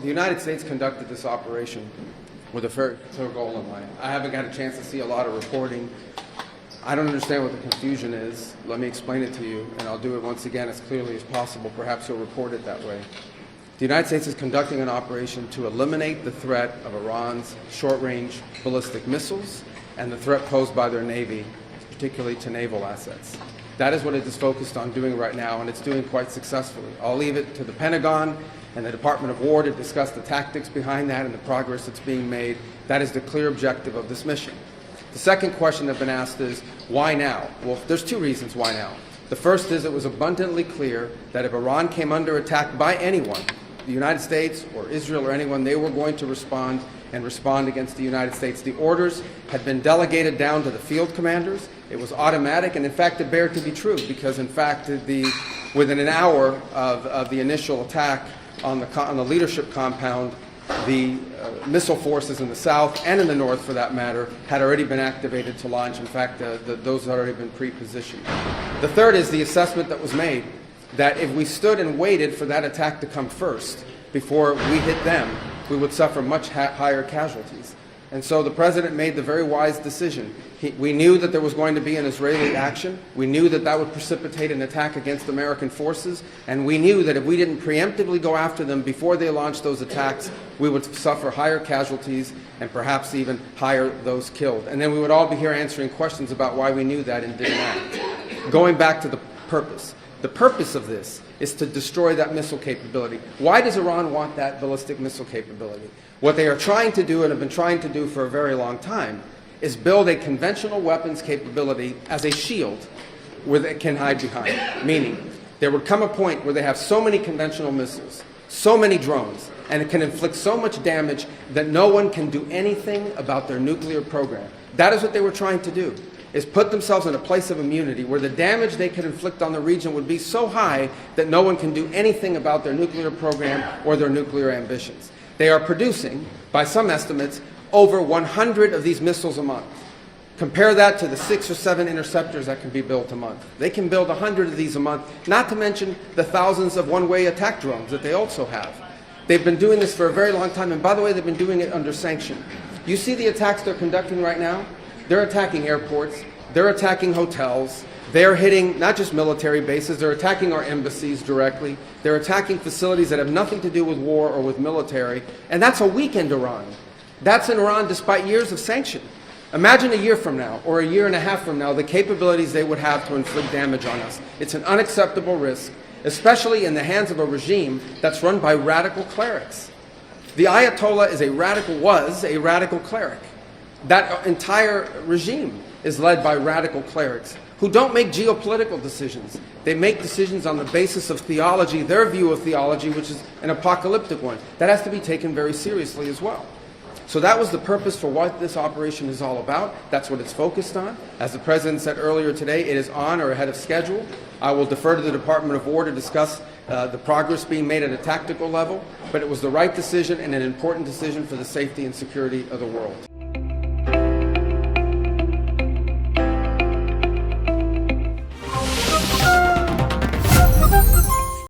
the United States conducted this operation with a very clear goal in mind. I haven't got a chance to see a lot of reporting. I don't understand what the confusion is. Let me explain it to you, and I'll do it once again as clearly as possible. Perhaps you'll report it that way. The United States is conducting an operation to eliminate the threat of Iran's short-range ballistic missiles and the threat posed by their Navy, particularly to naval assets. That is what it is focused on doing right now, and it's doing quite successfully. I'll leave it to the Pentagon and the Department of War to discuss the tactics behind that and the progress that's being made. That is the clear objective of this mission. The second question that's been asked is, why now? Well, there's two reasons why now. The first is it was abundantly clear that if Iran came under attack by anyone, the United States or Israel or anyone, they were going to respond and respond against the United States. The orders had been delegated down to the field commanders. It was automatic, and in fact it bared to be true, because in fact within an hour of the initial attack on the leadership compound, the missile forces in the south and in the north, for that matter, had already been activated to launch. In fact, those had already been pre-positioned. The third is the assessment that was made that if we stood and waited for that attack to come first before we hit them, we would suffer much higher casualties. And so the President made the very wise decision. We knew that there was going to be an Israeli action. We knew that that would precipitate an attack against American forces. And we knew that if we didn't preemptively go after them before they launched those attacks, we would suffer higher casualties and perhaps even higher those killed. And then we would all be here answering questions about why we knew that and didn't act. Going back to the purpose. The purpose of this is to destroy that missile capability. Why does Iran want that ballistic missile capability? What they are trying to do, and have been trying to do for a very long time, is build a conventional weapons capability as a shield where they can hide behind. Meaning, there would come a point where they have so many conventional missiles, so many drones, and it can inflict so much damage that no one can do anything about their nuclear program. That is what they were trying to do, is put themselves in a place of immunity where the damage they could inflict on the region would be so high that no one can do anything about their nuclear program or their nuclear ambitions. They are producing, by some estimates, over 100 of these missiles a month. Compare that to the 6 or 7 interceptors that can be built a month. They can build 100 of these a month, not to mention the thousands of one-way attack drones that they also have. They've been doing this for a very long time, and by the way, they've been doing it under sanction. You see the attacks they're conducting right now? They're attacking airports, they're attacking hotels, they're hitting not just military bases, they're attacking our embassies directly, they're attacking facilities that have nothing to do with war or with military, and that's a weekend Iran. That's in Iran despite years of sanction. Imagine a year from now, or a year and a half from now, the capabilities they would have to inflict damage on us. It's an unacceptable risk, especially in the hands of a regime that's run by radical clerics. The Ayatollah was a radical cleric. That entire regime is led by radical clerics who don't make geopolitical decisions. They make decisions on the basis of theology, their view of theology, which is an apocalyptic one. That has to be taken very seriously as well. So that was the purpose for what this operation is all about. That's what it's focused on. As the President said earlier today, it is on or ahead of schedule. I will defer to the Department of War to discuss the progress being made at a tactical level, but it was the right decision and an important decision for the safety and security of the world.